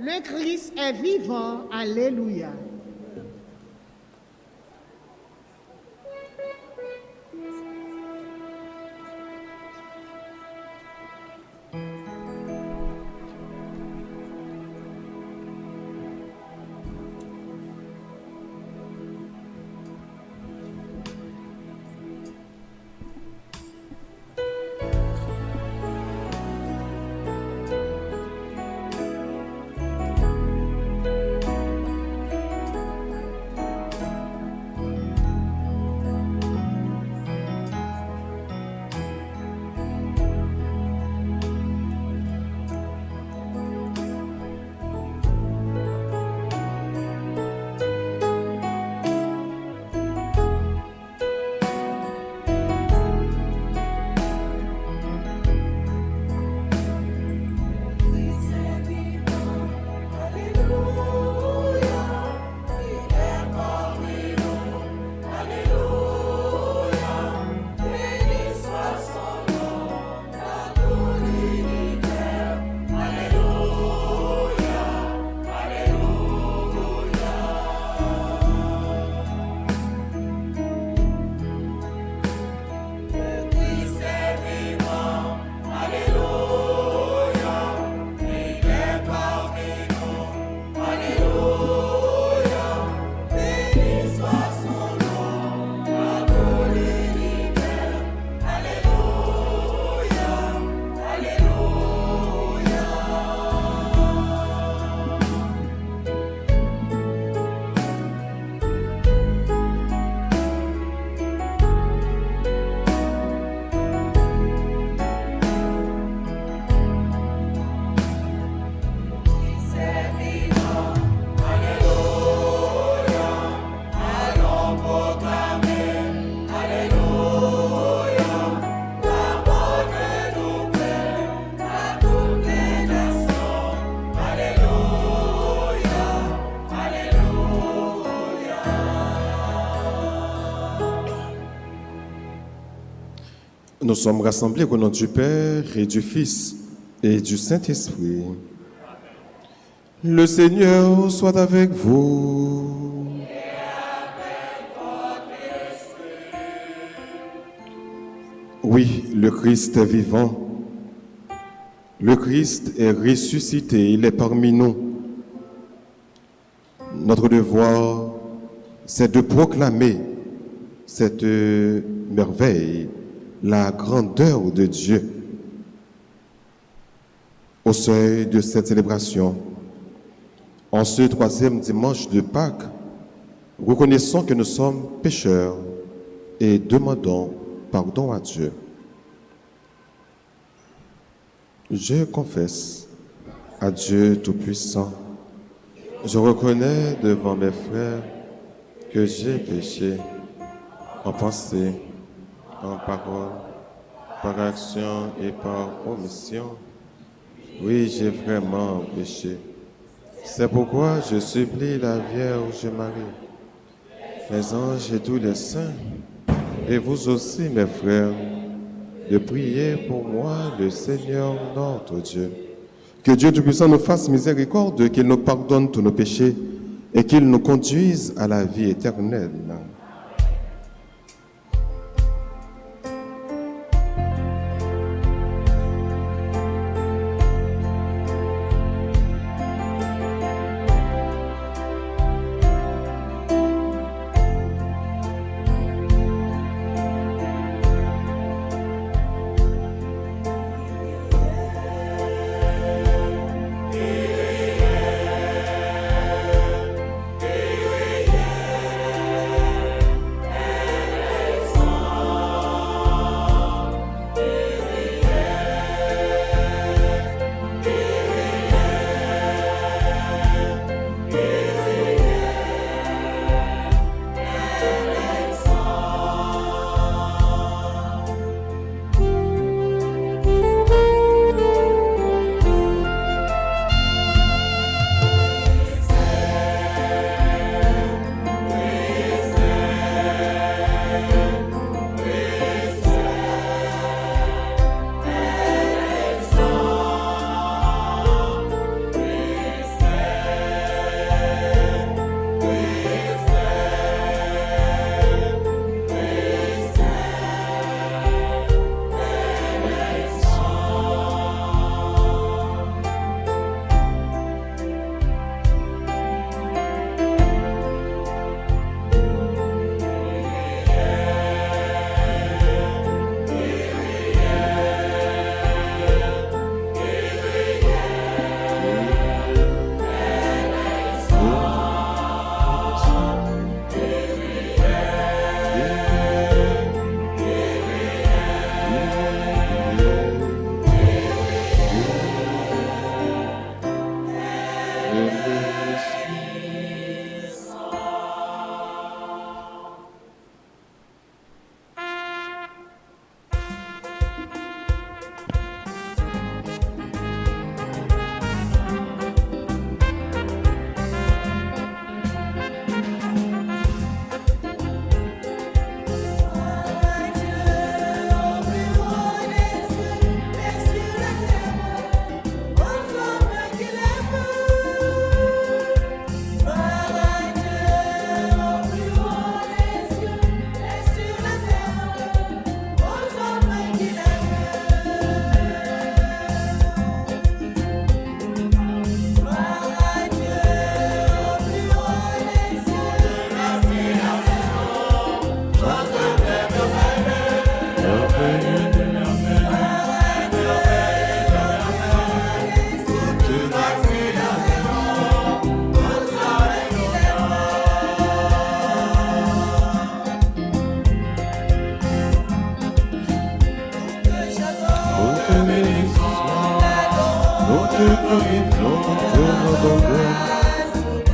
Le Christ est vivant. Alléluia. Nous sommes rassemblés au nom du Père et du Fils et du Saint-Esprit. Le Seigneur soit avec vous. Oui, le Christ est vivant. Le Christ est ressuscité, il est parmi nous. Notre devoir, c'est de proclamer cette merveille, la grandeur de Dieu. Au seuil de cette célébration, en ce troisième dimanche de Pâques, reconnaissons que nous sommes pécheurs et demandons pardon à Dieu. Je confesse à Dieu Tout-Puissant, je reconnais devant mes frères que j'ai péché en pensée, en parole, par action et par omission. Oui, j'ai vraiment péché. C'est pourquoi je supplie la Vierge Marie, les anges et tous les saints, et vous aussi, mes frères, de prier pour moi, le Seigneur notre Dieu. Que Dieu Tout-Puissant nous fasse miséricorde, qu'il nous pardonne tous nos péchés et qu'il nous conduise à la vie éternelle.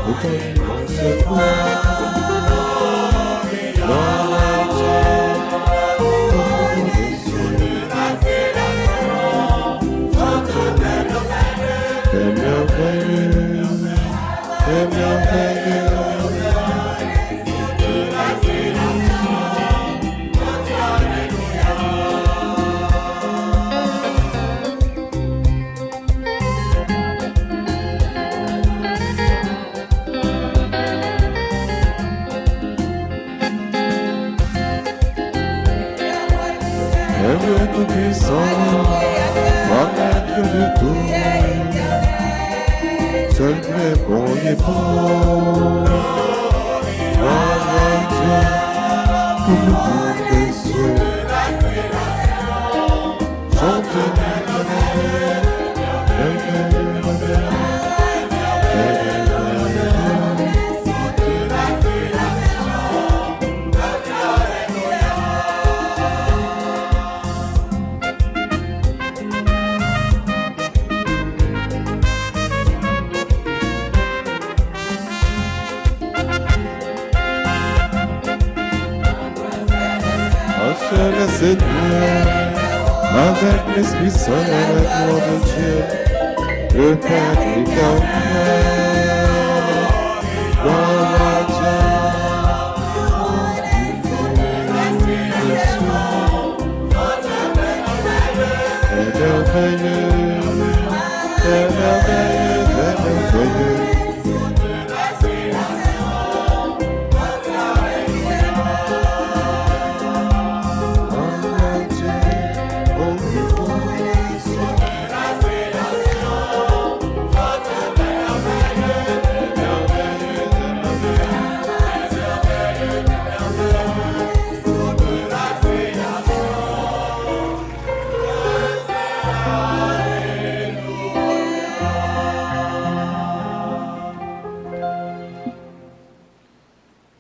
pour ton immense secours. Gloire à Dieu, c'est merveilleux, c'est merveilleux. Dieu tout-puissant, toi maître de tout, seul vrai bon et bon. Gloire à Dieu, tout le monde des cieux, chante le Seigneur, avec l'Esprit Saint, avec gloire de Dieu, le Père éternel. Gloire à Dieu, c'est merveilleux, c'est merveilleux, c'est merveilleux.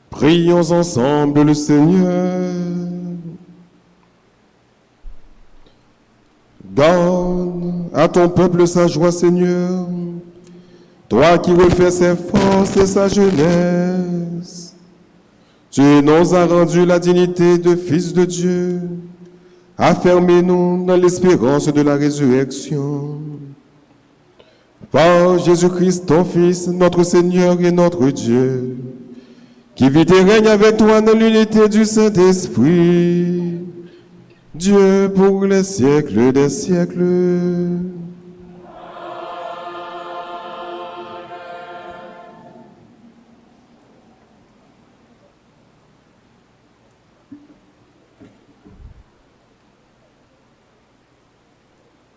Prions ensemble le Seigneur. Donne à ton peuple sa joie, Seigneur, toi qui refais ses forces et sa jeunesse. Tu nous as rendu la dignité de fils de Dieu. Affermez-nous dans l'espérance de la résurrection. Par Jésus-Christ, ton Fils, notre Seigneur et notre Dieu, qui vit et règne avec toi dans l'unité du Saint-Esprit, Dieu pour les siècles des siècles.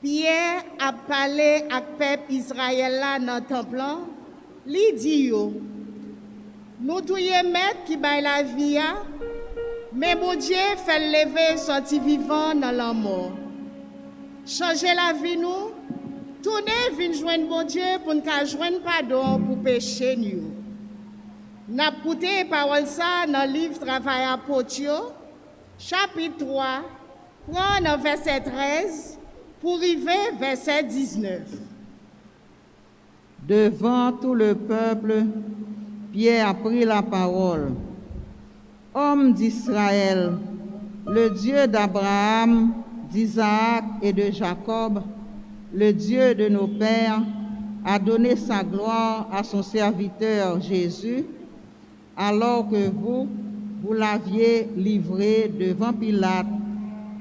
Pierre a parlé avec le peuple Israël là dans le temple. Il dit yo, nous tous les maîtres qui baillent la vie, mais bon Dieu fait lever sorti vivant dans la mort. Changer la vie nous, tourner venir joindre bon Dieu pour nous joindre pardon pour péché nous. N'a écouté parole ça dans le livre Travail apôtre, chapitre 3, prendre verset 13 pour arriver verset 19. Devant tout le peuple, Pierre a pris la parole. Homme d'Israël, le Dieu d'Abraham, d'Isaac et de Jacob, le Dieu de nos pères, a donné sa gloire à son serviteur Jésus, alors que vous l'aviez livré devant Pilate,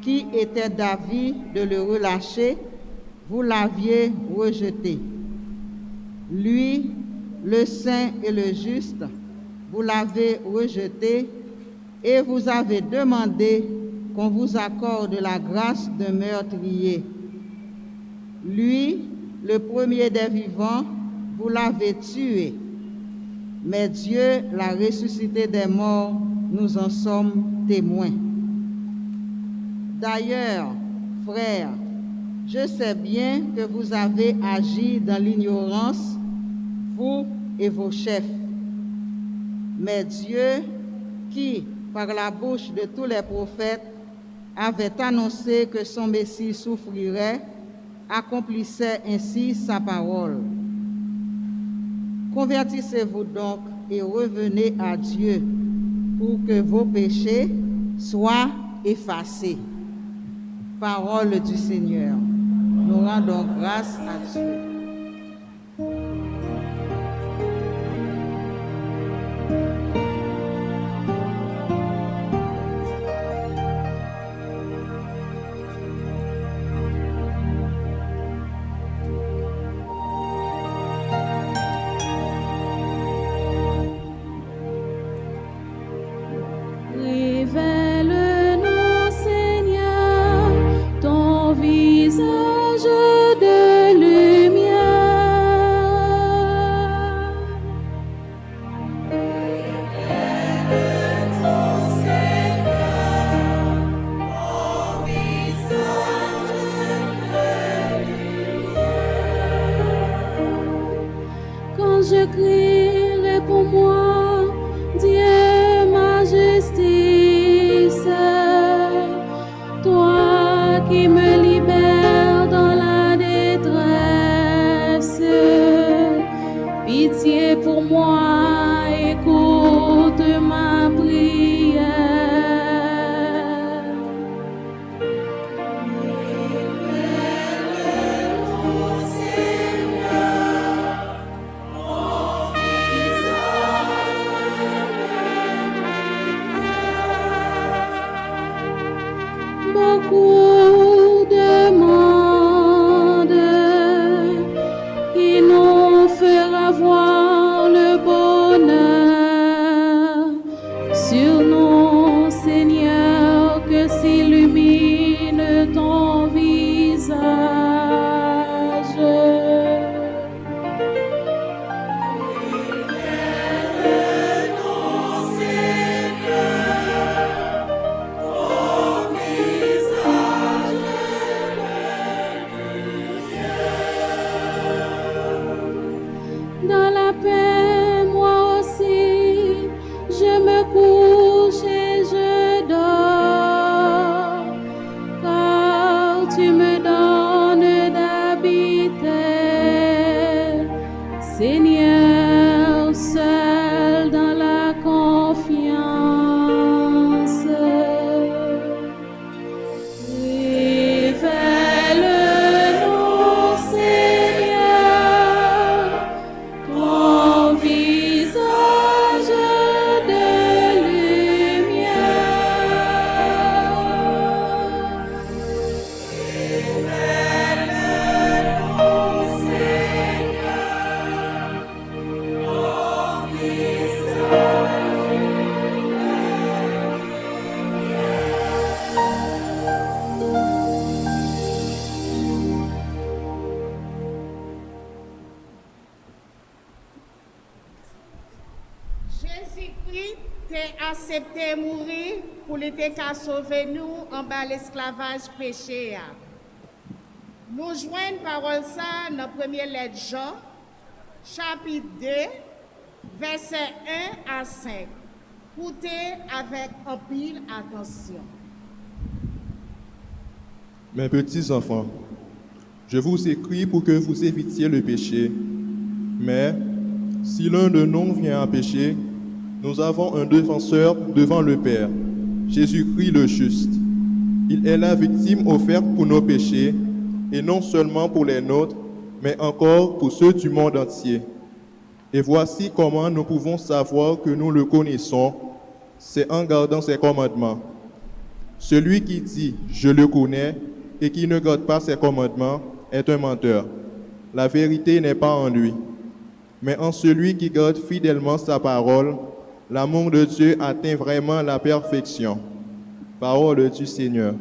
qui était d'avis de le relâcher, vous l'aviez rejeté. Lui, le saint et le juste, vous l'avez rejeté et vous avez demandé qu'on vous accorde la grâce d'un meurtrier. Lui, le premier des vivants, vous l'avez tué. Mais Dieu l'a ressuscité des morts, nous en sommes témoins. D'ailleurs, frères, je sais bien que vous avez agi dans l'ignorance, vous et vos chefs. Mais Dieu, qui, par la bouche de tous les prophètes, avait annoncé que son Messie souffrirait, accomplissait ainsi sa parole. Convertissez-vous donc et revenez à Dieu pour que vos péchés soient effacés. Parole du Seigneur. Nous rendons grâce à Dieu. Révèle-nous, Seigneur, ton visage de lumière. Révèle-nous, Seigneur, ton visage de lumière. Quand je crie, réponds-moi, Dieu ma justice, toi qui me libères dans la détresse. Pitié pour moi, écoute ma prière. Révèle-nous, Seigneur, ton visage. Beaucoup de monde qui nous fera voir le bonheur sur nous, Seigneur, que s'illumine ton visage. Révèle-nous, Seigneur, ton visage de lumière. Dans la paix, moi aussi, je me couche et je dors, car tu me donnes d'habiter, Seigneur, seul dans la confiance. Révèle-nous, Seigneur, ton visage de lumière. Révèle-nous, Seigneur, ton Jésus-Christ t'a accepté mourir pour l'été qu'à sauver nous en bas l'esclavage péché. Nous joignons parole ça dans la première lettre Jean, chapitre 2, versets 1 à 5. Écoutez avec un pile attention. Mes petits enfants, je vous écris pour que vous évitiez le péché. Mais si l'un de nous vient à pécher, nous avons un défenseur devant le Père, Jésus-Christ le juste. Il est la victime offerte pour nos péchés, et non seulement pour les nôtres, mais encore pour ceux du monde entier. Et voici comment nous pouvons savoir que nous le connaissons, c'est en gardant ses commandements. Celui qui dit « je le connais » et qui ne garde pas ses commandements est un menteur. La vérité n'est pas en lui. Mais en celui qui garde fidèlement sa parole, l'amour de Dieu atteint vraiment la perfection. Parole du Seigneur.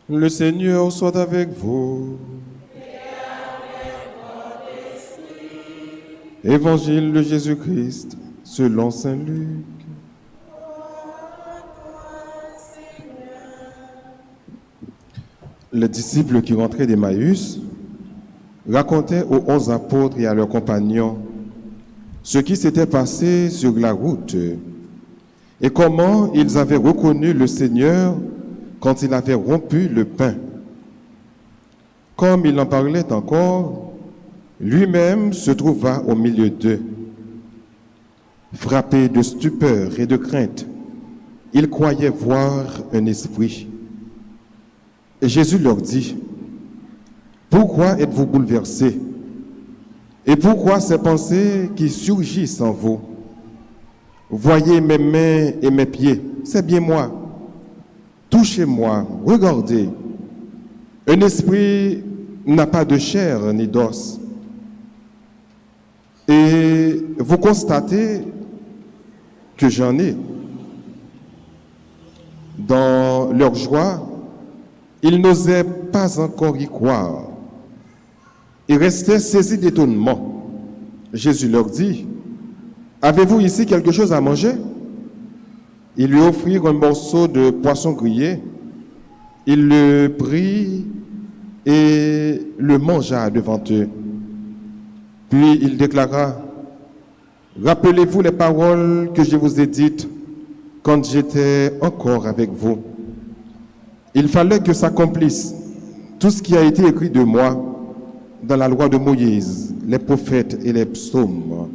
Le Seigneur soit avec vous. Évangile de Jésus-Christ selon saint Luc. Les disciples qui rentraient d'Emmaüs racontaient aux 11 apôtres et à leurs compagnons ce qui s'était passé sur la route et comment ils avaient reconnu le Seigneur quand il avait rompu le pain. Comme il en parlait encore, lui-même se trouva au milieu d'eux. Frappé de stupeur et de crainte, ils croyaient voir un esprit. Et Jésus leur dit, « Pourquoi êtes-vous bouleversés? Et pourquoi ces pensées qui surgissent en vous? Voyez mes mains et mes pieds, c'est bien moi. Touchez-moi, regardez. Un esprit n'a pas de chair ni d'os. Et vous constatez que j'en ai. » Dans leur joie, ils n'osaient pas encore y croire. Ils restaient saisis d'étonnement. Jésus leur dit, « Avez-vous ici quelque chose à manger ?» Ils lui offrirent un morceau de poisson grillé. Il le prit et le mangea devant eux. Puis il déclara, « Rappelez-vous les paroles que je vous ai dites quand j'étais encore avec vous. Il fallait que s'accomplisse tout ce qui a été écrit de moi dans la loi de Moïse, les prophètes et les psaumes. »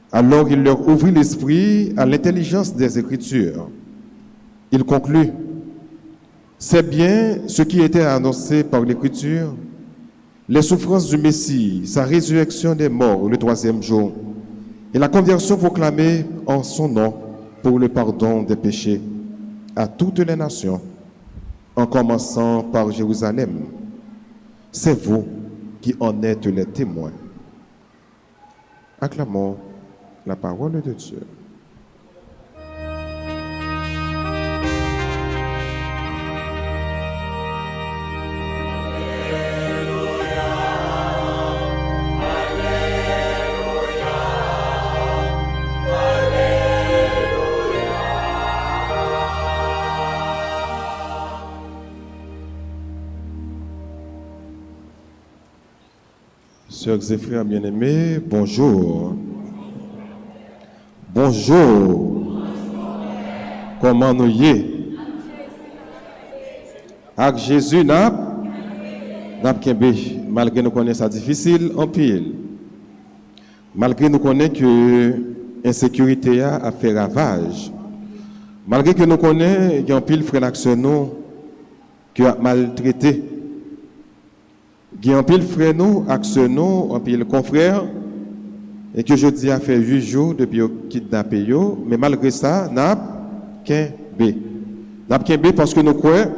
Alors il leur ouvrit l'esprit à l'intelligence des Écritures. Il conclut, « C'est bien ce qui était annoncé par l'Écriture, les souffrances du Messie, sa résurrection des morts le 3e jour, et la conversion proclamée en son nom pour le pardon des péchés à toutes les nations, en commençant par Jérusalem. C'est vous qui en êtes les témoins. » Acclamons la parole de Dieu. Sœurs et frères bien-aimés, bonjour. Bonjour. Comment nous y est? Avec Jésus, n'a malgré nous connaissons ça difficile, en pile. Malgré nous connaissons que l'insécurité a fait ravage. Malgré que nous connaissons qu'il y a un pile frère nous qui a maltraité. Il y a un pile frère nous, nous, un pile confrère, et que je dis a fait 8 jours depuis qu'il kidnappé yo, mais malgré ça, n'a qu'un B. N'a qu'un B parce que nous croyons,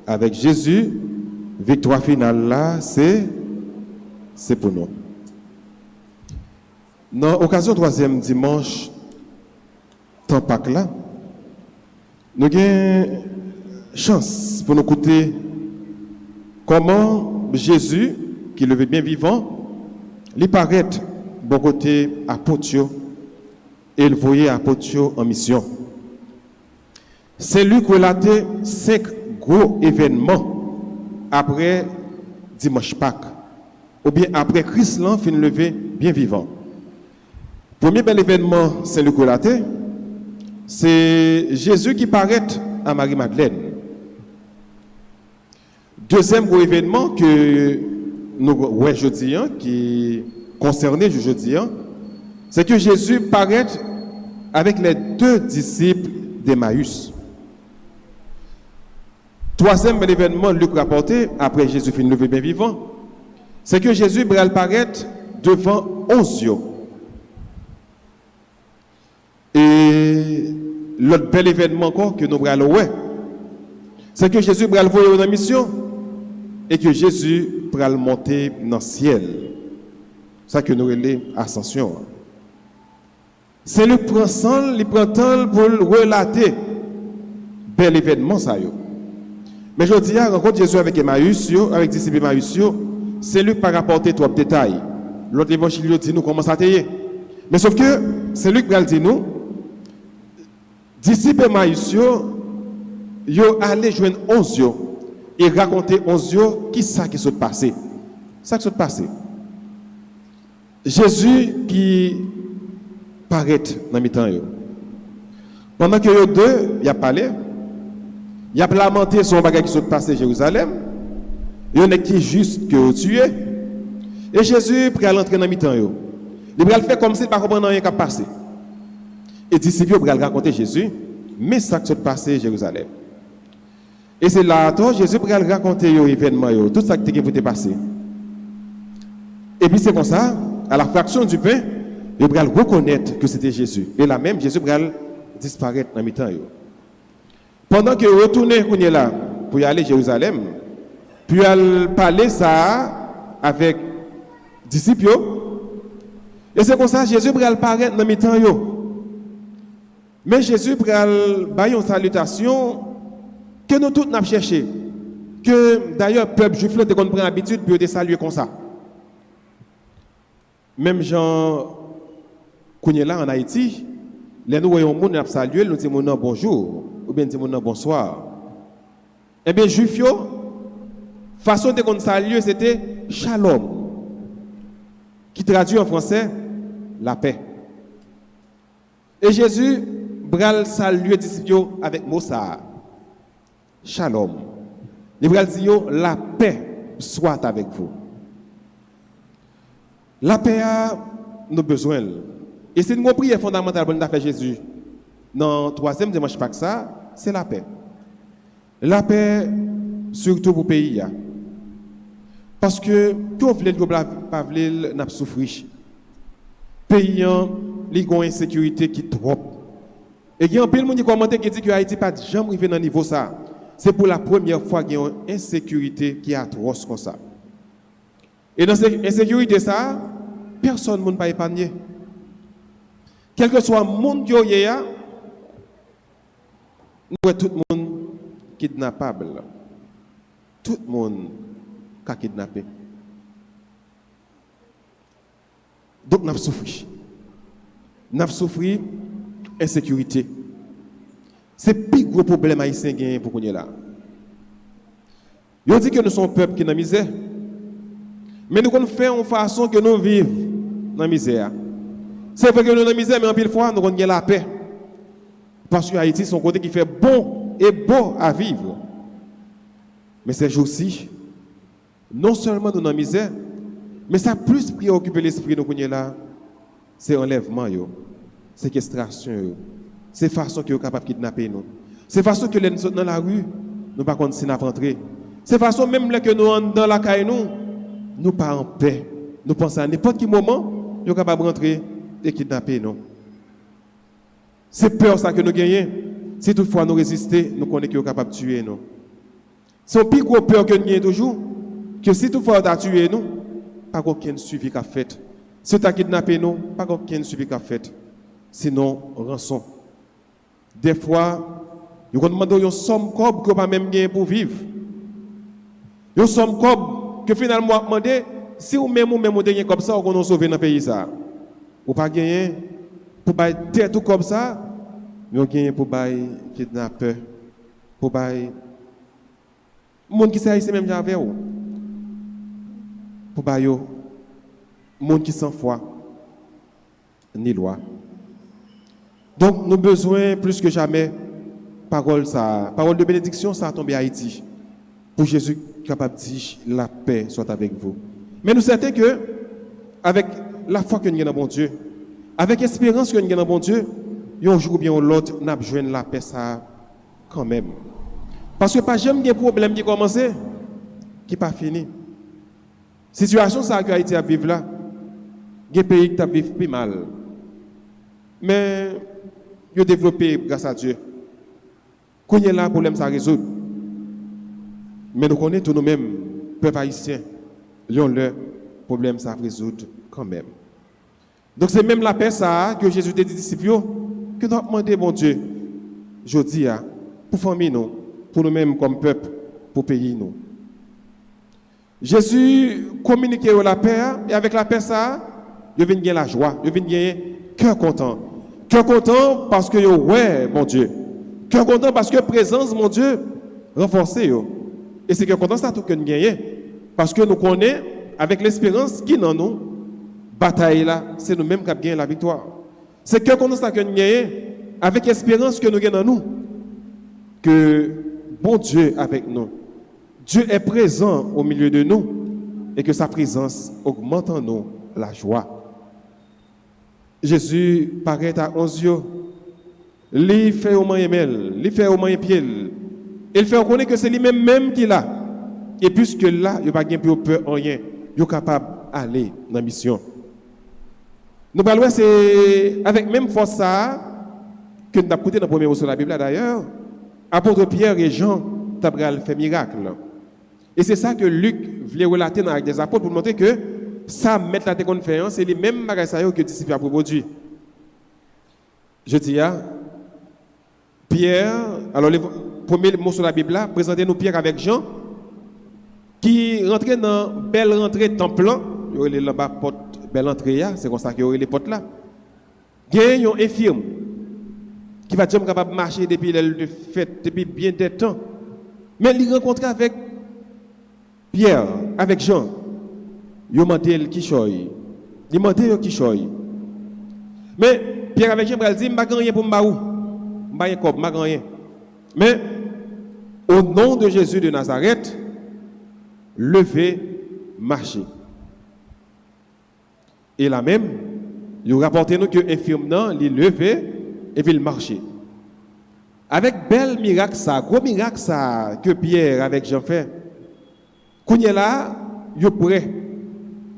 avec Jésus, victoire finale là, c'est pour nous. Dans l'occasion 3e dimanche, temps Pâques là, nous avons chance pour nous écouter comment Jésus, qui le veut bien vivant, lui paraît bon côté apôtre et il voyait apôtre en mission. C'est lui qui relatait 5 gros événements après dimanche Pâques, ou bien après Christ l'an fin levé bien vivant. Premier bel événement, c'est le relaté, c'est Jésus qui paraît à Marie-Madeleine. Deuxième gros événement que nous voyons aujourd'hui, qui concernait aujourd'hui, c'est que Jésus paraît avec les 2 disciples d'Emmaüs. Troisième événement, Luc rapporté, après Jésus fin levé bien vivant, c'est que Jésus paraît devant 11 yeux. Et l'autre bel événement encore que nous allons voir, c'est que Jésus va le voir dans mission. Et que Jésus pourra le monter dans le ciel. C'est ça que nous relèvons ascension. C'est le temps pour relater bel événement ça yo. Mais je dis, rencontre Jésus avec Emmaüs, avec disciples Emmaüs, c'est Luc par rapporter trois détails. L'autre évangile dit nous comment ça t'est. Mais sauf que c'est Luc qui dit nous, disciples Emmaüs, yo allé joindre 11 et raconter 11 qui ça qui s'est passé. Ça qui s'est passé. Jésus qui paraît dans mi-temps. Pendant que yo deux, il a parlé, il a lamenté son bagage qui s'est passé à Jérusalem. Il y en a qui juste que tué. Et Jésus prit à l'entrée dans mi-temps. Il va faire comme s'il ne pas comprendre rien qui a passé. Et disciples vont raconter Jésus, mais ça qui s'est passé à Jérusalem. Et c'est là que Jésus va raconter l'événement, tout ça qui est passé. Et puis c'est comme ça, à la fraction du pain, il va reconnaître que c'était Jésus. Et là même, Jésus va disparaître dans mi-temps. Pendant que retournez là pour y aller à Jérusalem, puis elle parler ça avec disciples. Et c'est comme ça Jésus va apparaître dans mi-temps. Mais Jésus va faire une salutation que nous tous n'avons cherché. Que d'ailleurs, le peuple juif a pris l'habitude de saluer comme ça. Même Jean, quand là en Haïti, les nous voyons monde saluer, nous disons bonjour, ou bien disons bonsoir. Eh bien, juif, façon de saluer, c'était shalom, qui traduit en français la paix. Et Jésus bral saluer les disciples avec mot ça. Shalom. Il bral dire la paix soit avec vous. La paix a nos besoins. Et c'est une prière fondamentale pour nous faire Jésus. Dans le troisième dimanche Pâques, ça, c'est la paix. La paix, surtout pour le pays. Parce que tout le monde n'a pas souffert. Le pays a une insécurité qui est trop. Et il y a un peu de monde qui dit que Haïti n'a pas jamais arrivé dans ce niveau. C'est pour la première fois qu'il y a une insécurité qui est atroce comme ça. Et dans cette insécurité, personne ne peut pas épargner. Quel que soit le monde qui est là, nous voyons tout le monde kidnappable. Tout le monde qui est kidnappé. Donc, nous avons souffert. Nous avons souffert insécurité. C'est le plus gros problème haïtien pour qu'on est là. Ils dit que nous sommes un peuple qui est dans la misère. Mais nous faisons une façon que nous vivons dans la misère. C'est vrai que nous sommes dans la misère, mais en pile fois, nous avons la paix. Parce que Haïti, c'est un côté qui fait bon et beau à vivre. Mais ces jours-ci, non seulement nous sommes dans la misère, mais ça a plus préoccupé l'esprit de nous là, c'est l'enlèvement, séquestration, c'est la façon que nous sommes capables de kidnapper nous. C'est la façon que nous sommes dans la rue, nous ne pouvons pas continuer à rentrer. C'est la façon même que nous sommes dans la caille, nous ne sommes pas en paix. Nous pensons à n'importe quel moment, nous sommes capables de rentrer et kidnapper nous. C'est peur ça que nous gagnons. Si toutefois nous résistons, nous connaissons que nous sommes capables de tuer nous. C'est une plus grosse peur que nous gagnons toujours, que si toutefois nous avons tué nous, pas aucun suivi qu'a fait. Si tu as kidnappé nous, pas aucun suivi qu'a fait. Sinon, rançon. Des fois, nous demandons une somme cob que pas même gagner pour vivre. Une somme cob que finalement on demandé si ou même gagner comme ça, on nous sauver dans le pays ça. Ou pas gagner pour bailler tête tout comme ça, mais on gagne pour bailler kidnappeur, pour bailler monde qui s'est ici même avec vous. Pour bailler monde qui sans foi ni loi. Donc nous avons besoin plus que jamais parole de bénédiction ça a tombé à Haïti. Pour Jésus capable de dire la paix soit avec vous. Mais nous sommes certains que avec la foi que nous avons dans bon Dieu, avec l'espérance que nous avons dans bon Dieu, un jour ou bien l'autre, nous avons besoin de la paix ça quand même. Parce que pas jamais de problème qui commence, qui pas fini. Situation ça que Haïti a vivre là, des pays qui vivent plus mal. Mais ils ont développé grâce à Dieu. Quand il y a là, le problème ça résout. Mais nous connaissons tous nous-mêmes, peuple haïtien, le problème ça résout quand même. Donc c'est même la paix ça que Jésus dit aux disciples que nous avons demandé, bon Dieu, je dis, pour famille nous, pour nous-mêmes comme peuple, pour payer nous. Jésus communiquait la paix, et avec la paix, ça, il vient gagner la joie, il vient gagner cœur content. Cœur content parce que, ouais, mon Dieu. Cœur content parce que présence, mon Dieu, renforcée. Et c'est cœur content, ça tout que nous gagnons. Parce que nous connaissons, avec l'espérance qui est dans nous, bataille là, c'est nous-mêmes qui avons gagné la victoire. C'est cœur content, ça que nous gagnons, avec l'espérance que nous gagnons dans nous, que bon Dieu avec nous. Dieu est présent au milieu de nous et que sa présence augmente en nous la joie. Jésus paraît à 11 yeux. Il fait au moins mail, il fait au moins pied. Il fait reconnaître que c'est lui-même même qui l'a. Et puisque là, il n'y a pas de peur en rien, il est capable d'aller dans la mission. Nous parlons, c'est avec même force ça que nous avons écouté dans le premier mot sur la Bible d'ailleurs. Apôtre Pierre et Jean ont fait miracle. Et c'est ça que Luc voulait relater dans les apôtres pour montrer que ça mettre la conférence, c'est les mêmes bagages que les disciples ont produit. Je dis, Pierre, alors le premier mot sur la Bible là, présentez-nous Pierre avec Jean, qui rentrait dans belle rentrée temple, il y aurait les là-bas porte, belle entrée, c'est comme ça qu'il y aurait les portes là. Il y a un infirme qui va jamais capable de marcher depuis le fait, depuis bien des temps. Mais il rencontre avec Pierre, avec Jean. Il demandé qui choy. Il demandé qui choy. Mais Pierre avec Jean, il dit, je ne rien pour m'baou. Je ne rien. Mais au nom de Jésus de Nazareth, levez, marchez. Et là même, il rapporte nous que l'infirme, il levé et puis il marchait. Avec bel miracle ça, gros miracle ça que Pierre avec Jean fait. Quand il est là, il est prêt.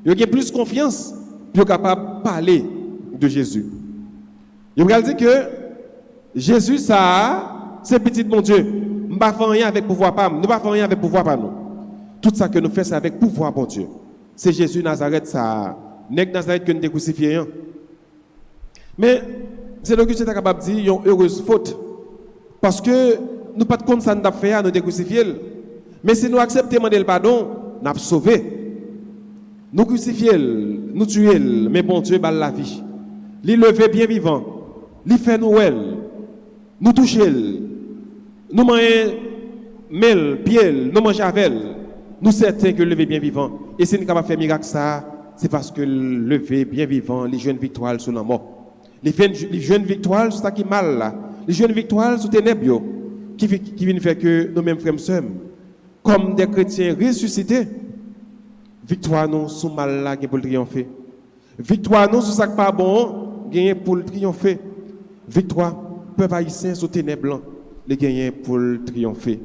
Il a plus confiance, il est capable de parler de Jésus. Il va dire que Jésus ça, c'est petit mon Dieu. Nous ne faisons rien avec pouvoir pas, nous ne faisons rien avec pouvoir pas nous. Tout ça que nous faisons c'est avec pouvoir bon Dieu. C'est Jésus Nazareth ça, n'est que Nazareth que nous crucifions. Mais c'est là que tu es capable de dire une heureuse faute. Parce que nous pas de compte ça nous avons fait à nous crucifier. Mais si nous acceptons de demander le pardon, nous avons sauvé. Nous crucifier, nous tuer, mais bon Dieu balle la vie. Lui lever bien vivant, lui fait nous nous toucher, nous manger mel, pied, nous manger avec, nous certains que lever bien vivant. Et si nous capable faire miracle ça, c'est parce que lever bien vivant, les jeunes victoires sur la mort. Les jeunes victoires sur ça qui mal là. Les jeunes victoires sur ténèbres qui viennent faire que nous-mêmes frères sœurs, comme des chrétiens ressuscités, victoire nous sous mal là pour le triompher. Victoire nous sur ça qui pas bon, gagner pour le triompher. Victoire peuple haïtien sur ténèbres blancs, les gagner pour le triompher.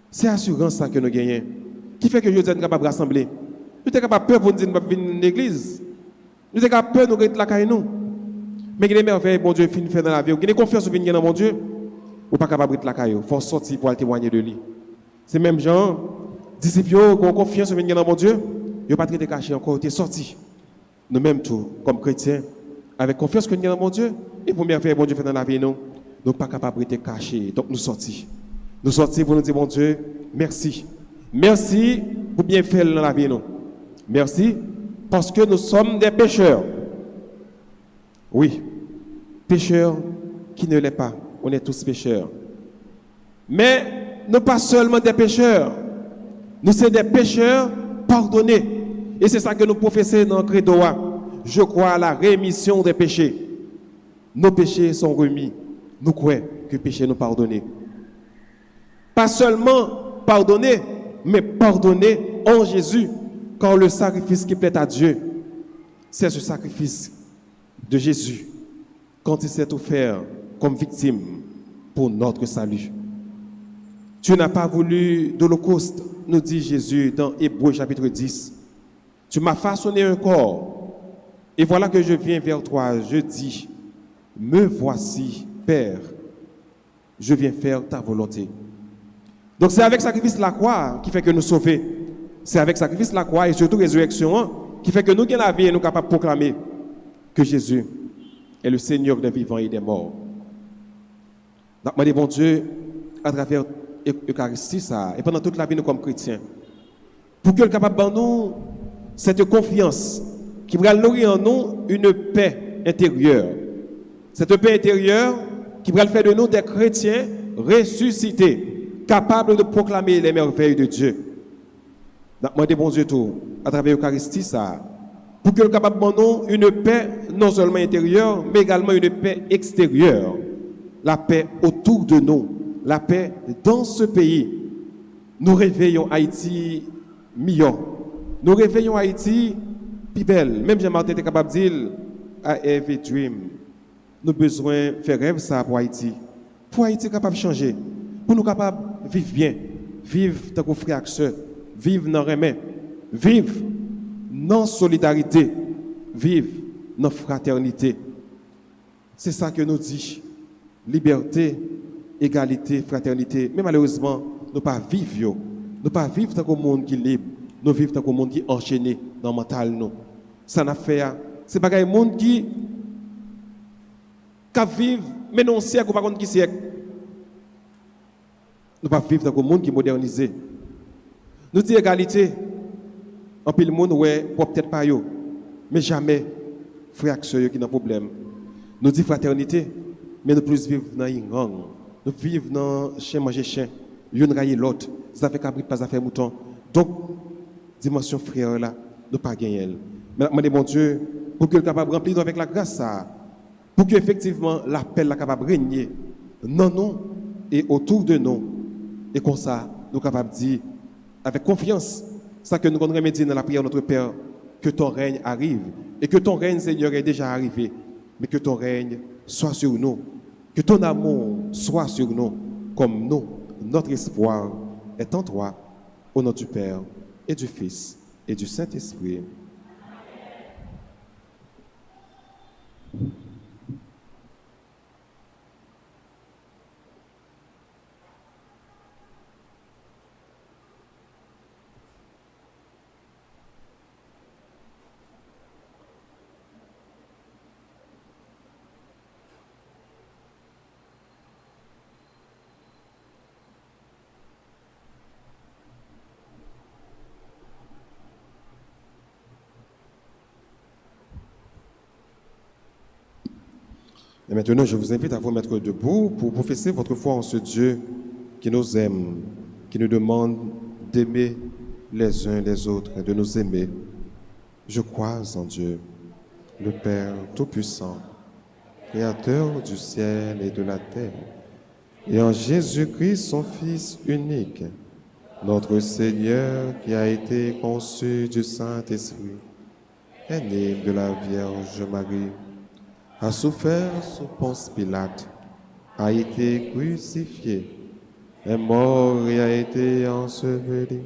C'est assurance ça que nous gagnons. Qui fait que je suis capable de rassembler. Nous sommes capables peur pour nous dire que nous venir dans l'église. Nous sommes capables peur de nous rester la caille nous. Mais il y a des merveilles, bon Dieu, fin fait dans la vie. Vous avez confiance dans mon Dieu. Vous n'êtes pas capable de rester la caille. Il faut sortir pour aller témoigner de lui. C'est même gens, disciples qui ont confiance dans mon Dieu, ils n'ont pas traité caché encore, ils sont sortis. Nous-mêmes, tout, comme chrétiens, avec confiance dans mon Dieu, et pour merveille, bon Dieu fait dans la vie, nous ne sommes pas capables de rester cachés. Donc nous sortis. Nous sortis pour nous dire, bon Dieu, merci. Merci pour bien faire dans la vie, nous. Merci parce que nous sommes des pécheurs. Oui, pécheurs qui ne l'est pas. On est tous pécheurs. Mais nous pas seulement des pécheurs. Nous sommes des pécheurs pardonnés. Et c'est ça que nous professons dans le credo. Je crois à la rémission des péchés. Nos péchés sont remis. Nous croyons que péché nous pardonné. Pas seulement pardonner, mais pardonner en Jésus. Car le sacrifice qui plaît à Dieu, c'est ce sacrifice de Jésus, quand il s'est offert comme victime pour notre salut. Tu n'as pas voulu d'holocauste, nous dit Jésus dans Hébreux chapitre 10. Tu m'as façonné un corps, et voilà que je viens vers toi, je dis, me voici, Père, je viens faire ta volonté. Donc c'est avec sacrifice la croix qui fait que nous sauvons. C'est avec sacrifice la croix et surtout résurrection qui fait que nous gagnons la vie et nous sommes capables de proclamer que Jésus est le Seigneur des vivants et des morts. Donc, bon Dieu, à travers l'Eucharistie ça et pendant toute la vie nous comme chrétiens. Pour que le capable de nous cette confiance qui va nourrir en nous une paix intérieure. Cette paix intérieure qui va faire de nous des chrétiens ressuscités, capables de proclamer les merveilles de Dieu. Moi, des bon Dieu tout, à travers l'Eucharistie, ça, pour que le capable de nous une paix non seulement intérieure, mais également une paix extérieure. La paix autour de nous, la paix dans ce pays. Nous réveillons Haïti million. Nous réveillons Haïti plus belle. Même Jean-Martin était capable de dire à Every Dream. Nous avons besoin de faire rêve ça pour Haïti. Pour Haïti capable de changer. Pour nous capables de vivre bien. Vivre tant que frères et sœurs. Vivre dans le remède. Vivre dans solidarité. Vivre dans fraternité. C'est ça que nous dit. Liberté, égalité, fraternité. Mais malheureusement, nous ne pas vivre. Nous pas vivre tant que monde qui est libre. Nous vivons tant que monde qui est enchaîné dans le mental. Ça n'a fait. C'est pas un monde qui vivre, mais non siècle ou pas contre qui siècle. Nous pas vivre dans un monde qui est modernisé. Nous disons égalité. En pile monde ouais, peut-être pas yo, mais jamais frères et sœurs qui ont un problème. Nous disons fraternité, mais nous plus vivre dans une gang. Nous vivons dans chien manger chien, une railler l'autre, ça fait cabrit pas ça fait mouton. Donc dimension frère là, nous pas gagner. Mais mon Dieu, pour que le capable remplir avec la grâce ça, pour que effectivement l'appel la capable régner dans nous et autour de nous, et comme ça nous capable dire avec confiance ça que nous connaissons dire dans la prière de notre Père, que ton règne arrive et que ton règne Seigneur est déjà arrivé, mais que ton règne soit sur nous, que ton amour soit sur nous comme nous, notre espoir est en toi, au nom du Père et du Fils et du Saint-Esprit. Et maintenant, je vous invite à vous mettre debout pour professer votre foi en ce Dieu qui nous aime, qui nous demande d'aimer les uns les autres et de nous aimer. Je crois en Dieu, le Père Tout-Puissant, Créateur du ciel et de la terre, et en Jésus-Christ, son Fils unique, notre Seigneur qui a été conçu du Saint-Esprit, est né de la Vierge Marie, a souffert sous Ponce Pilate, a été crucifié, est mort et a été enseveli,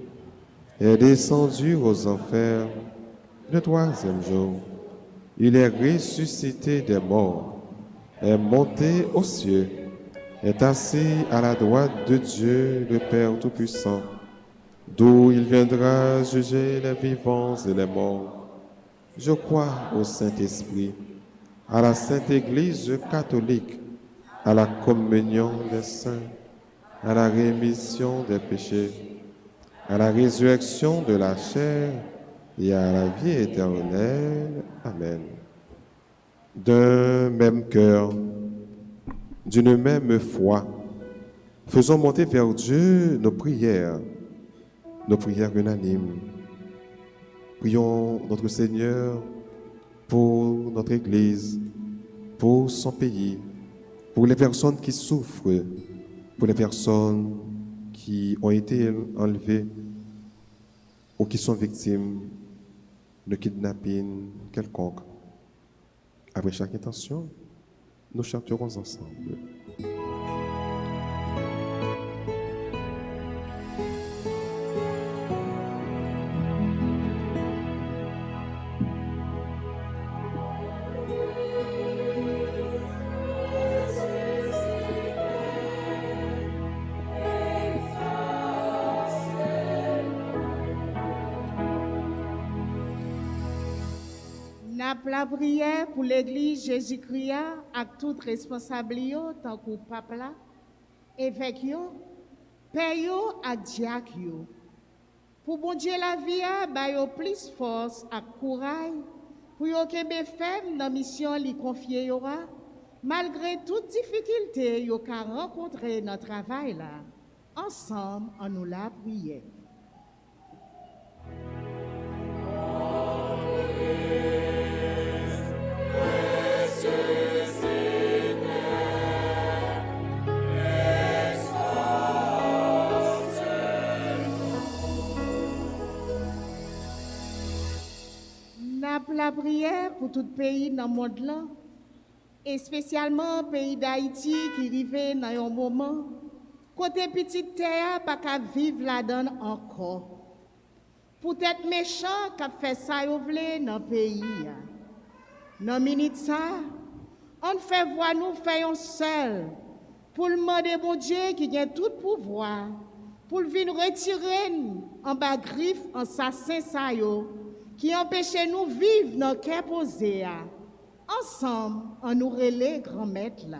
est descendu aux enfers. Le troisième jour, il est ressuscité des morts, est monté aux cieux, est assis à la droite de Dieu, le Père Tout-Puissant, d'où il viendra juger les vivants et les morts. Je crois au Saint-Esprit, à la Sainte Église catholique, à la communion des saints, à la rémission des péchés, à la résurrection de la chair et à la vie éternelle. Amen. D'un même cœur, d'une même foi, faisons monter vers Dieu nos prières unanimes. Prions notre Seigneur pour notre Église, pour son pays, pour les personnes qui souffrent, pour les personnes qui ont été enlevées ou qui sont victimes de kidnapping quelconque. Après chaque intention, nous chanterons ensemble. La prière pour l'Église Jésus-Christ avec toute responsabilité, tant que pape là, évêque yo, père yo ak diak yo. Pour bon Dieu la vie a, ba yo plus force ak courage pour yo kembe ferme dans mission li confié yora malgré toute difficulté yo ka rencontrer dans travail là. Ensemble, on nous la prière. La prière pour tout pays dans le monde là, et spécialement le pays d'Haïti qui vivait dans un moment côté petite terre pas qu'à vivre là-dedans encore. Peut-être méchant qu'a fait ça yo vle dans le pays. Dans minute ça, on fait voir nous faisons seul pour demander bon Dieu qui a tout pouvoir pour venir retirer en bas griffe assassin ça yo qui empêche nous vivre dans le cœur posé. Ensemble, on nous relève grand maître là.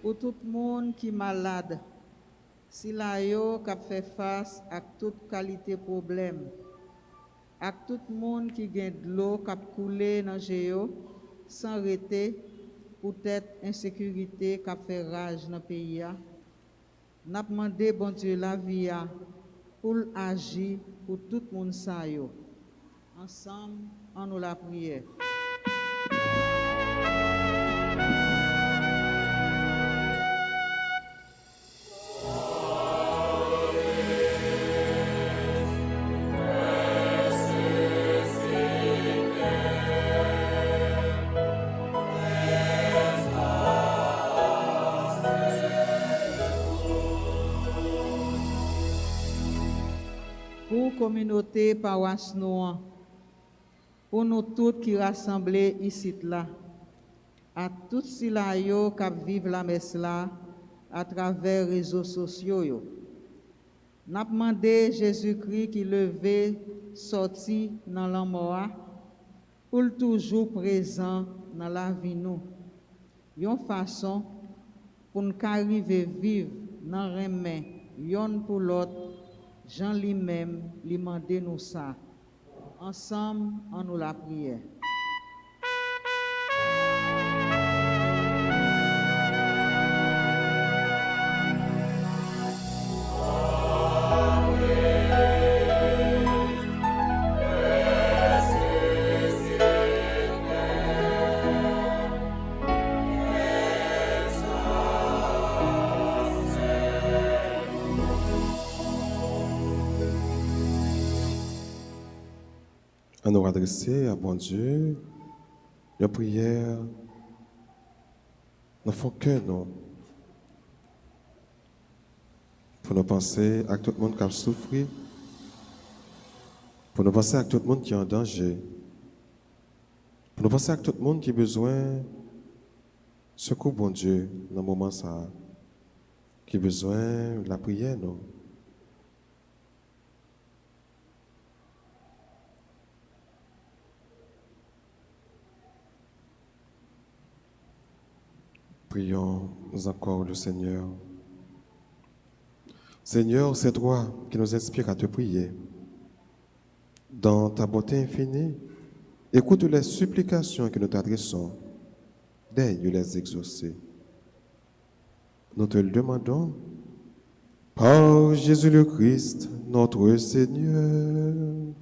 Pour tout le monde qui est malade, si la yo qui fait face à toute qualité problème, à tout le monde qui gagne de l'eau qui coulé dans géo sans arrêter, peut-être insécurité qui fait rage dans le pays, n'a demandé bon Dieu la vie pour agir pour tout le monde ça yo. Ensemble, on nous la prière. Communauté paroisse noire, pour nous tous qui rassemblés ici là, à tous ceux qui vivent la messe là à travers les réseaux sociaux. N'a demandé Jésus-Christ qui levé, sorti dans la mort, pour toujours présent dans la vie nous. Une façon pour nous arriver vivre dans les mains, yon pour l'autre. Jean lui-même lui mandé nous ça. Ensemble, on nous la prière. À nous adresser à bon Dieu, une prière dans notre cœur, non. Pour nous penser à tout le monde qui a souffert, pour nous penser à tout le monde qui est en danger, pour nous penser à tout le monde qui a besoin de secours, bon Dieu, dans le moment ça, qui a besoin de la prière, non. Prions encore le Seigneur. Seigneur, c'est toi qui nous inspires à te prier. Dans ta bonté infinie, écoute les supplications que nous t'adressons. Daigne les exaucer. Nous te le demandons par Jésus le Christ, notre Seigneur.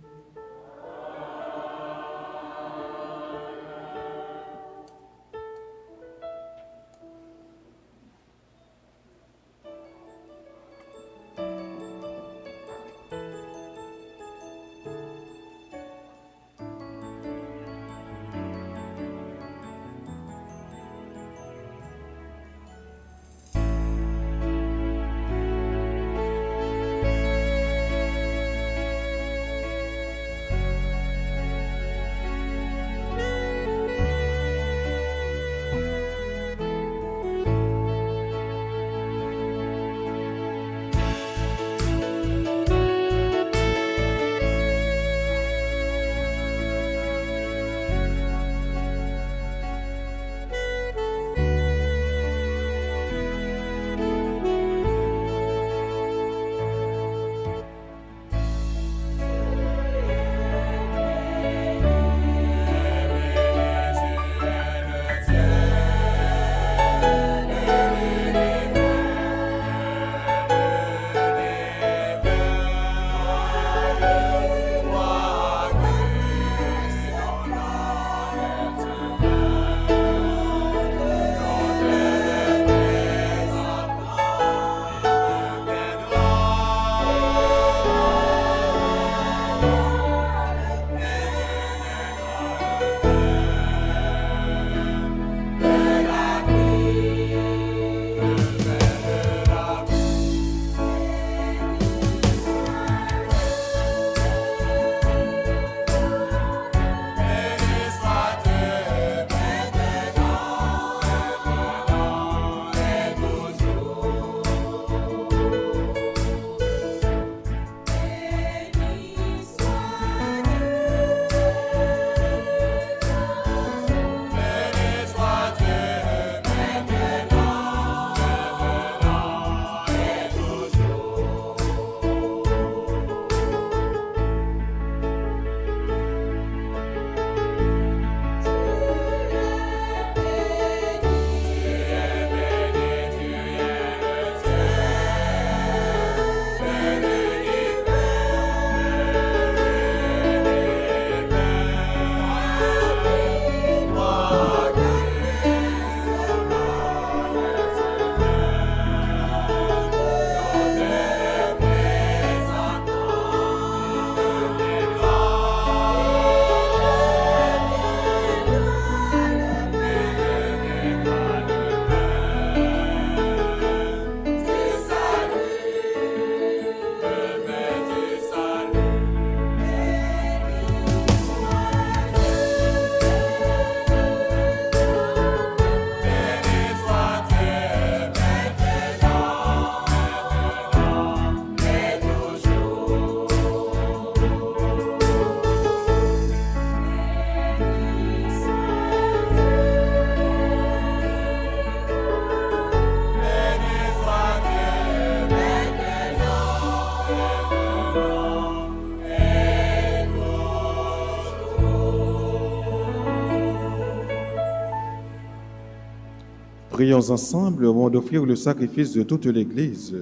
Prions ensemble au moment d'offrir le sacrifice de toute l'Église.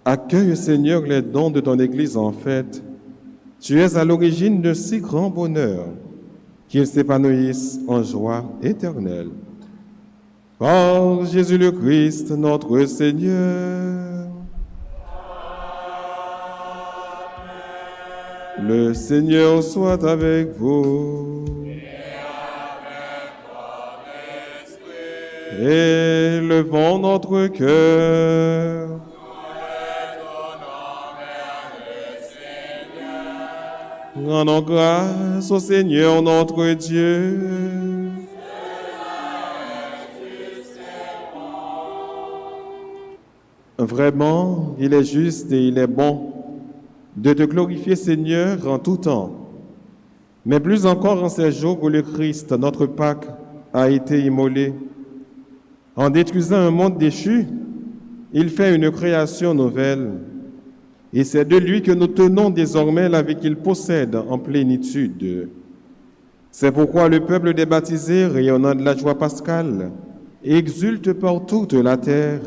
Accueille, Seigneur, les dons de ton Église en fête. Tu es à l'origine de si grand bonheur qu'ils s'épanouissent en joie éternelle. Par Jésus le Christ, notre Seigneur. Le Seigneur soit avec vous. Élevons notre cœur. Rendons grâce au Seigneur notre Dieu. Vraiment, il est juste et il est bon de te glorifier, Seigneur, en tout temps, mais plus encore en ces jours où le Christ, notre Pâque, a été immolé. En détruisant un monde déchu, il fait une création nouvelle. Et c'est de lui que nous tenons désormais la vie qu'il possède en plénitude. C'est pourquoi le peuple des baptisés, rayonnant de la joie pascale, exulte par toute la terre,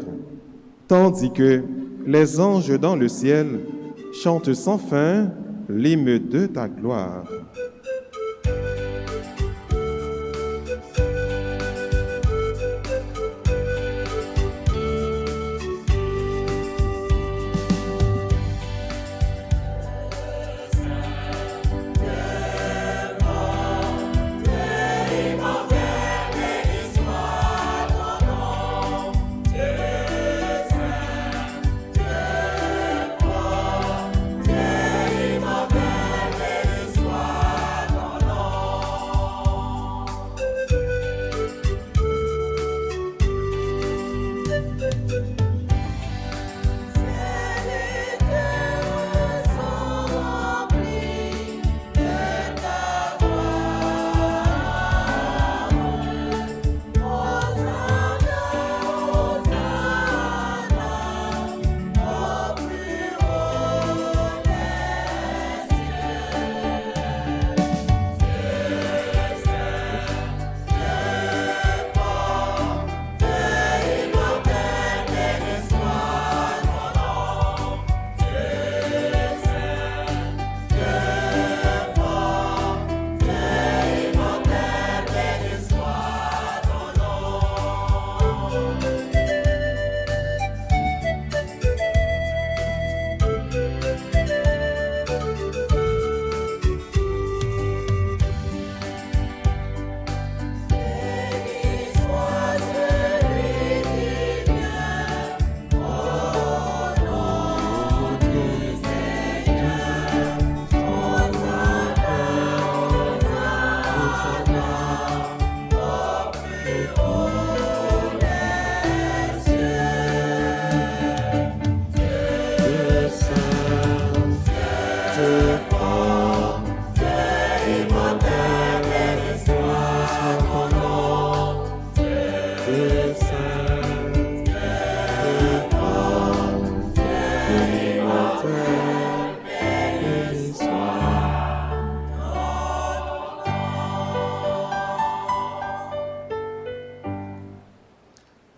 tandis que les anges dans le ciel chantent sans fin l'hymne de ta gloire.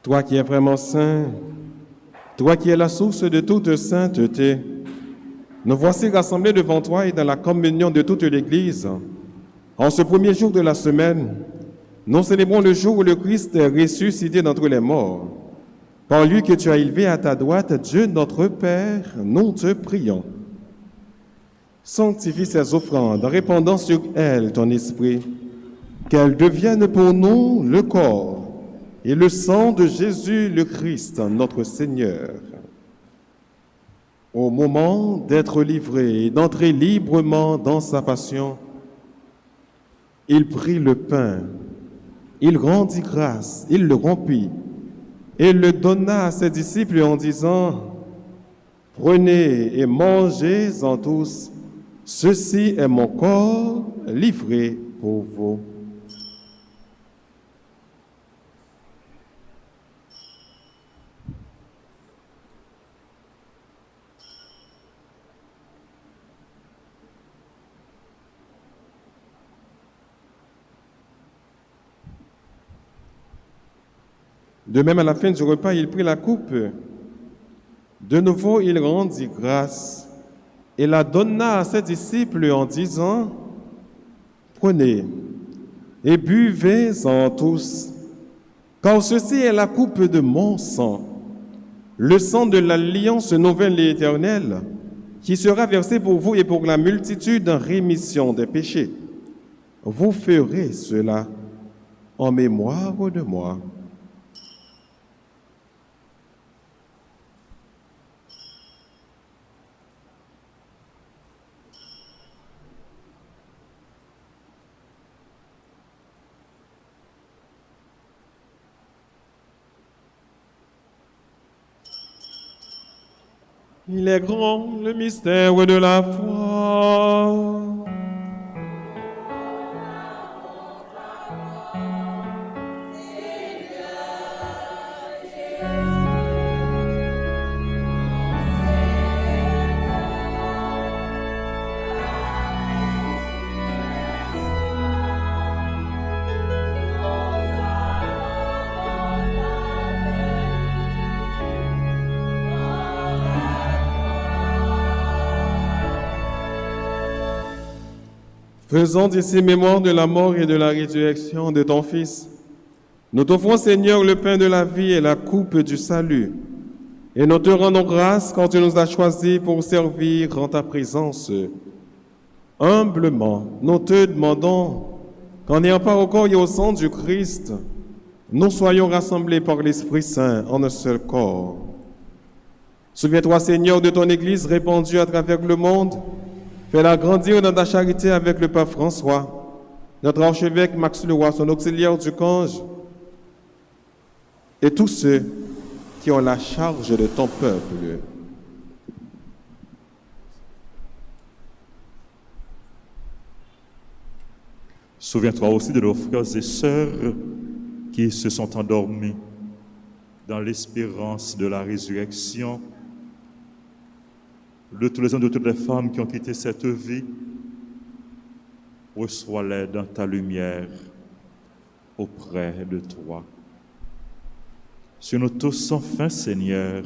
Toi qui es vraiment saint, toi qui es la source de toute sainteté, nous voici rassemblés devant toi et dans la communion de toute l'Église. En ce premier jour de la semaine, nous célébrons le jour où le Christ est ressuscité d'entre les morts. Par lui que tu as élevé à ta droite, Dieu notre Père, nous te prions. Sanctifie ces offrandes en répandant sur elles ton esprit, qu'elles deviennent pour nous le corps et le sang de Jésus le Christ, notre Seigneur. Au moment d'être livré et d'entrer librement dans sa passion, il prit le pain, il rendit grâce, il le rompit et le donna à ses disciples en disant, « Prenez et mangez-en tous, ceci est mon corps livré pour vous. » De même, à la fin du repas, il prit la coupe. De nouveau, il rendit grâce et la donna à ses disciples en disant, « Prenez et buvez-en tous, car ceci est la coupe de mon sang, le sang de l'alliance nouvelle et éternelle, qui sera versé pour vous et pour la multitude en rémission des péchés. Vous ferez cela en mémoire de moi. » Il est grand le mystère de la foi. Faisons d'ici mémoire de la mort et de la résurrection de ton Fils. Nous t'offrons, Seigneur, le pain de la vie et la coupe du salut. Et nous te rendons grâce quand tu nous as choisis pour servir en ta présence. Humblement, nous te demandons qu'en ayant part au corps et au sang du Christ, nous soyons rassemblés par l'Esprit Saint en un seul corps. Souviens-toi, Seigneur, de ton Église répandue à travers le monde. Fais-la grandir dans ta charité avec le pape François, notre archevêque Max Leroy, son auxiliaire du Cange, et tous ceux qui ont la charge de ton peuple. Souviens-toi aussi de nos frères et sœurs qui se sont endormis dans l'espérance de la résurrection, de tous les hommes, de toutes les femmes qui ont quitté cette vie. Reçois-les dans ta lumière auprès de toi. Sur nous tous sans fin, Seigneur,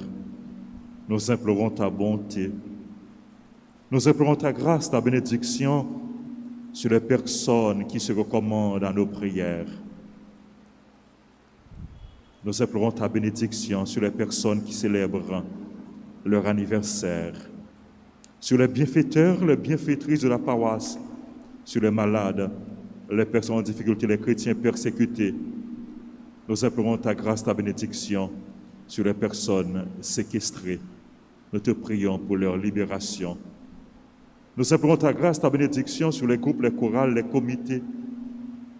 nous implorons ta bonté, nous implorons ta grâce, ta bénédiction sur les personnes qui se recommandent à nos prières. Nous implorons ta bénédiction sur les personnes qui célèbrent leur anniversaire, sur les bienfaiteurs, les bienfaitrices de la paroisse, sur les malades, les personnes en difficulté, les chrétiens persécutés. Nous implorons ta grâce, ta bénédiction sur les personnes séquestrées. Nous te prions pour leur libération. Nous implorons ta grâce, ta bénédiction sur les groupes, les chorales, les comités,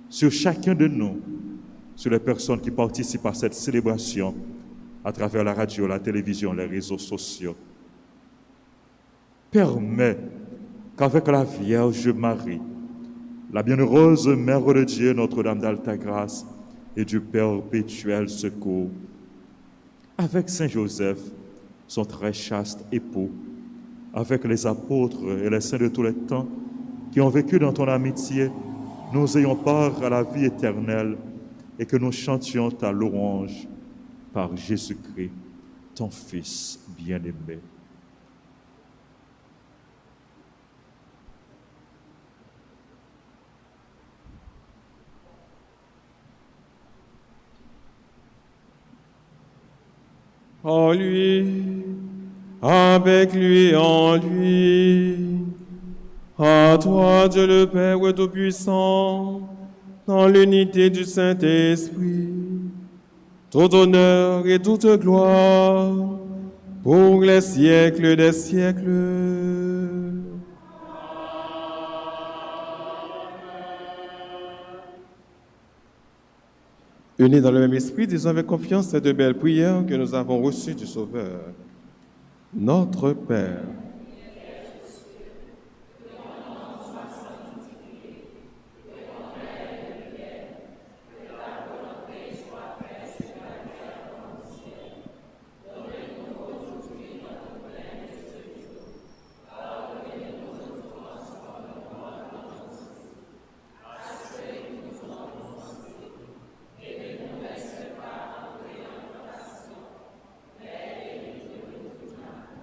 sur chacun de nous, sur les personnes qui participent à cette célébration à travers la radio, la télévision, les réseaux sociaux. Permets qu'avec la Vierge Marie, la bienheureuse Mère de Dieu, Notre-Dame d'Alta Grâce et du perpétuel secours, avec Saint Joseph, son très chaste époux, avec les apôtres et les saints de tous les temps qui ont vécu dans ton amitié, nous ayons part à la vie éternelle et que nous chantions ta louange par Jésus-Christ, ton Fils bien-aimé. En lui, avec lui, en lui, à toi, Dieu le Père Tout-Puissant, dans l'unité du Saint-Esprit, tout honneur et toute gloire pour les siècles des siècles. Unis dans le même esprit, disons avec confiance ces deux belles prières que nous avons reçues du Sauveur. Notre Père,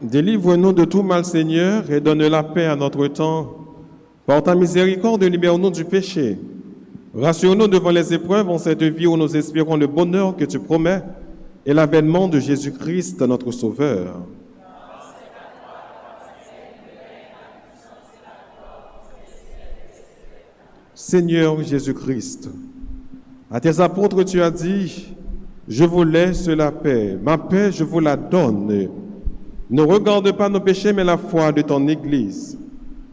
Délivre-nous de tout mal, Seigneur, et donne la paix à notre temps. Par ta miséricorde, libère-nous du péché. Rassure-nous devant les épreuves en cette vie où nous espérons le bonheur que tu promets et l'avènement de Jésus-Christ, notre Sauveur. Seigneur Jésus-Christ, à tes apôtres tu as dit, je vous laisse la paix, ma paix je vous la donne. Ne regarde pas nos péchés mais la foi de ton Église.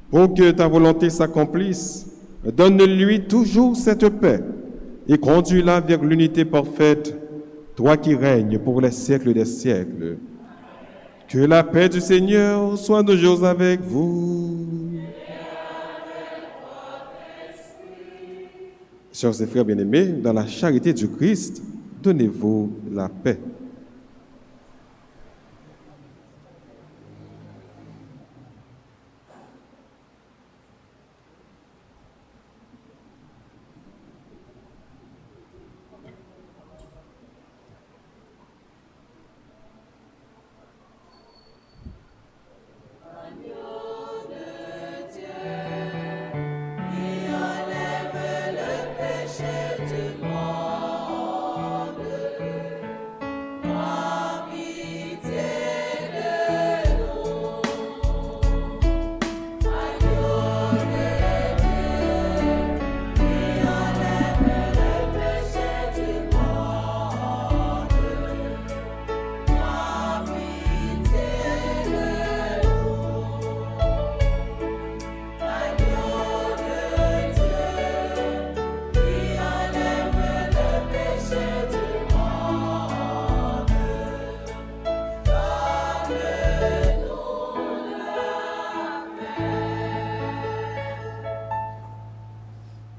Pour que ta volonté s'accomplisse, donne-lui toujours cette paix et conduis-la vers l'unité parfaite, toi qui règnes pour les siècles des siècles. Que la paix du Seigneur soit toujours avec vous. Chers et frères bien-aimés, dans la charité du Christ, donnez-vous la paix.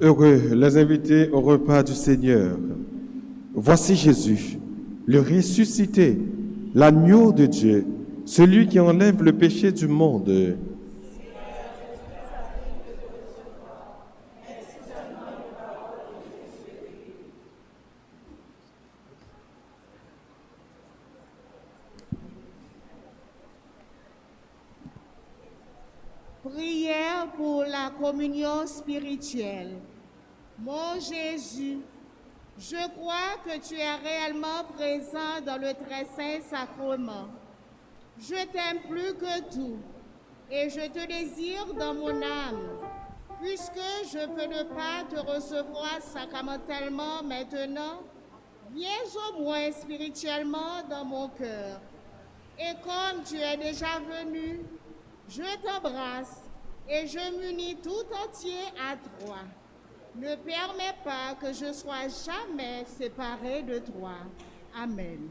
Heureux les invités au repas du Seigneur. Voici Jésus, le ressuscité, l'agneau de Dieu, celui qui enlève le péché du monde. Prière pour la communion spirituelle. Mon Jésus, je crois que tu es réellement présent dans le très saint sacrement. Je t'aime plus que tout et je te désire dans mon âme. Puisque je ne peux pas te recevoir sacramentellement maintenant, viens au moins spirituellement dans mon cœur. Et comme tu es déjà venu, je t'embrasse et je m'unis tout entier à toi. Ne permets pas que je sois jamais séparé de toi. Amen.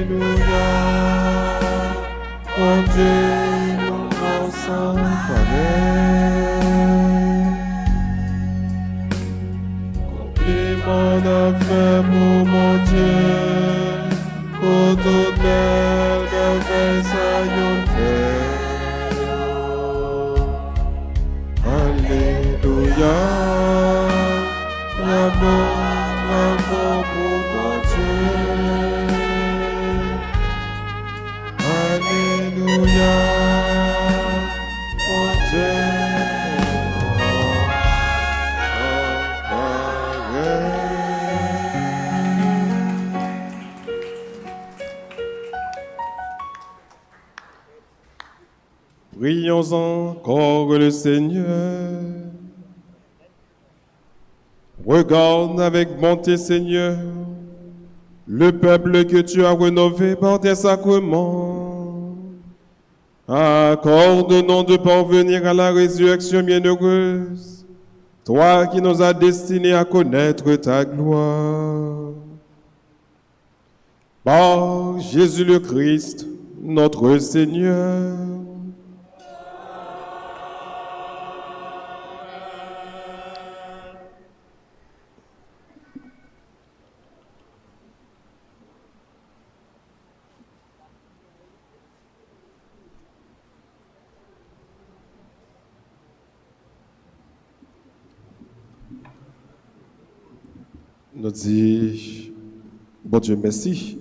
Alléluia. Mon Dieu, nous ensemble. Compliment d'affaires pour mon Dieu, pour toute belle merveille ça y fait. Alléluia. Bravo, bravo pour mon Dieu. Alléluia. Mon Dieu. Prions encore le Seigneur. Regarde avec bonté, Seigneur, le peuple que tu as rénové par tes sacrements. Accorde-nous de parvenir à la résurrection bienheureuse, toi qui nous as destinés à connaître ta gloire. Par Jésus le Christ, notre Seigneur. Nous disons, bon Dieu, merci.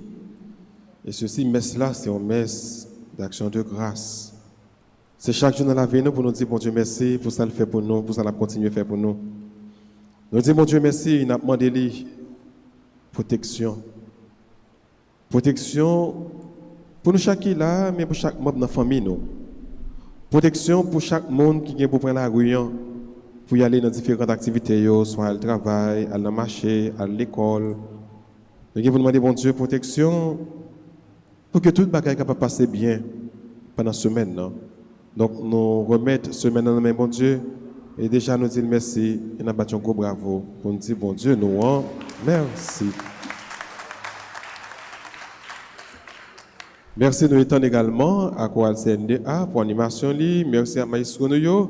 Et ceci, messe-là, c'est une messe d'action de grâce. C'est chaque jour dans la vie, nous, pour nous dire, bon Dieu, merci pour ça le fait pour nous, pour ça la continuer à faire pour nous. Nous disons, bon Dieu, merci, il a demandé protection. Protection pour nous chaque là, mais pour chaque membre de la famille, nous. Protection pour chaque monde qui vient pour prendre la rue, pour y aller dans différentes activités, soit au travail, à la marché, à l'école. Nous vous demander, bon Dieu, protection pour que tout le bagage capable passer bien pendant la semaine. Non? Donc, nous remettons semaine dans la main, bon Dieu, et déjà nous disons merci, et nous battons un gros bravo pour nous dire, bon Dieu, nous rendons merci. Merci nous étant également à Chorale CNDA pour l'animation. Merci à Maïsro Nouyo.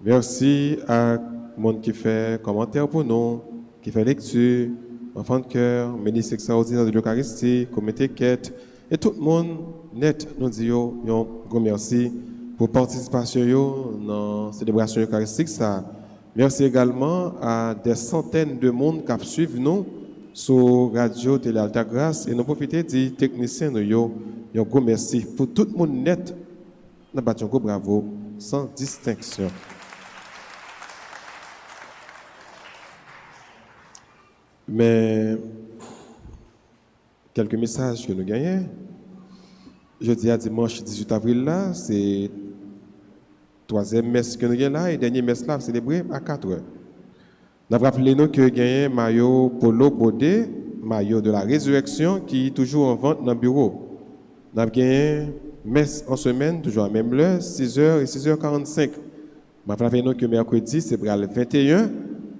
Merci à monde qui fait commentaire pour nous, qui fait lecture, enfant de cœur, ministre extraordinaire de l'Eucharistie, comité quête, et tout le monde net nous dit un grand merci pour la participation dans la célébration eucharistique. Merci également à des centaines de monde qui suivent nous sur Radio Télé Alta Grâce et nous profitons des techniciens nous un grand merci pour tout le monde net. Nous battons un gros bravo sans distinction. Mais quelques messages que nous gagnons. Jeudi à dimanche 18 avril là, c'est troisième messe que nous gagnons là et dernier messe là célébré à 4 heures. Nous rappelons nous que gagnons maillot polo bodé, maillot de la résurrection qui est toujours en vente dans le bureau. Nous avons gagné messe en semaine, toujours à la même heure, 6h et 6h45. Nous rappelons que mercredi, c'est pour le 21,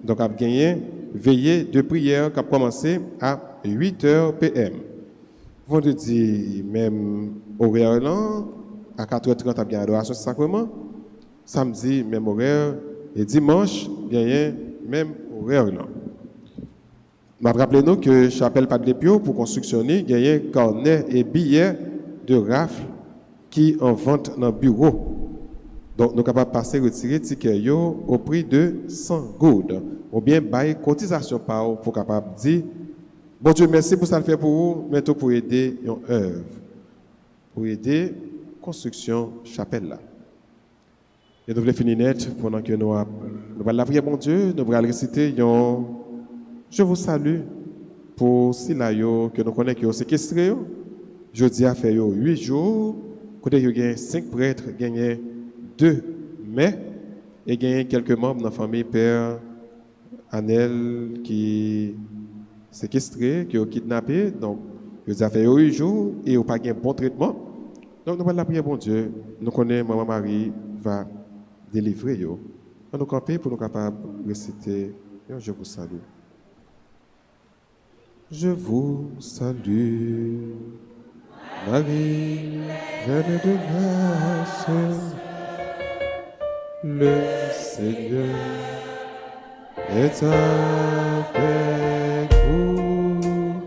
donc nous avons gagné veillée de prière qui a commencé à 8h PM. Vendredi, même horaire là, à 4h30, nous avons gagné adoration sacrement. Samedi, même horaire. Et dimanche, gagné même horaire là. Nous rappelons que Chapelle Padre Pio, pour constructionner, gagné carnet et billets de rafle qui en vente dans le bureau. Donc, nous sommes capables de passer retirer ticket au prix de 100 goudes. Ou bien, bailler cotisation par pour capable de dire, bon Dieu, merci pour ça le fait pour vous, mais tout pour aider une œuvre. Pour aider la construction chapelle là. Et nous voulons finir net pendant que nous allons la prière, bon Dieu, nous allons réciter je vous salue pour ceux-là que nous connaissons qui sont séquestrés. Jeudi a fait 8 jours, côté il y a 5 prêtres, il y a 2 mais et il y a quelques membres de la famille Père Anel qui séquestré, qui ont kidnappé. Donc, jeudi a fait 8 jours et il n'y a pas de bon traitement. Donc, nous allons la prière, bon Dieu. Nous connaissons Maman Marie va délivrer. Nous nous camper pour nous capables de réciter. Je vous salue. Je vous salue. Marie, pleine de grâce, le Seigneur est avec vous.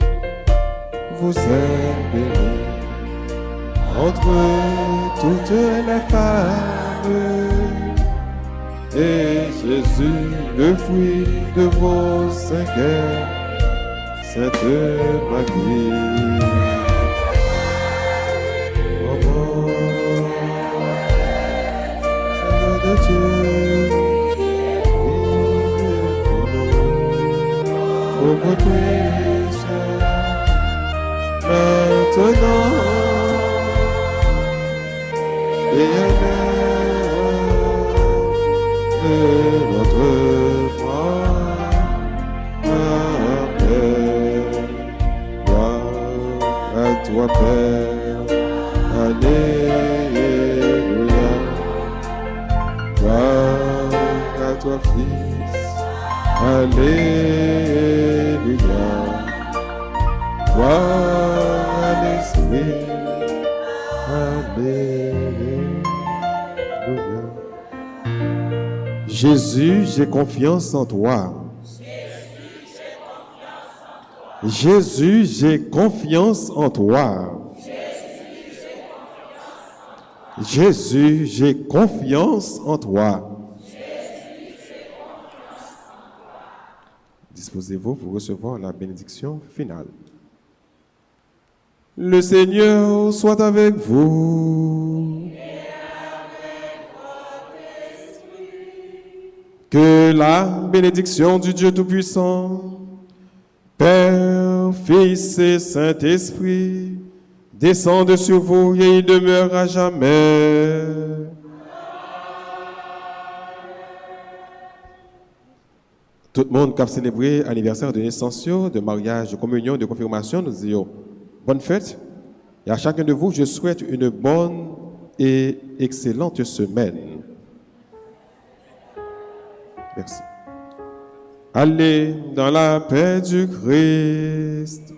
Vous êtes bénie entre toutes les femmes, et Jésus, le fruit de vos entrailles, Sainte Marie. Oh, Seigneur de Dieu, pour vos péchés, maintenant et à l'heure de notre mort. Amen. Gloire à toi, Père. Alléluia. Gloire à toi, Fils. Alléluia. Gloire à l'Esprit. Alléluia. Jésus, j'ai confiance en toi. Jésus, j'ai confiance en toi. Jésus, j'ai confiance en toi. Disposez-vous pour recevoir la bénédiction finale. Le Seigneur soit avec vous. Que la bénédiction du Dieu Tout-Puissant, Père, Fils et Saint-Esprit, descende sur vous et y demeure à jamais. Tout le monde qui a célébré l'anniversaire de naissance, de mariage, de communion, de confirmation, nous disons bonne fête. Et à chacun de vous, je souhaite une bonne et excellente semaine. Merci. Allez dans la paix du Christ.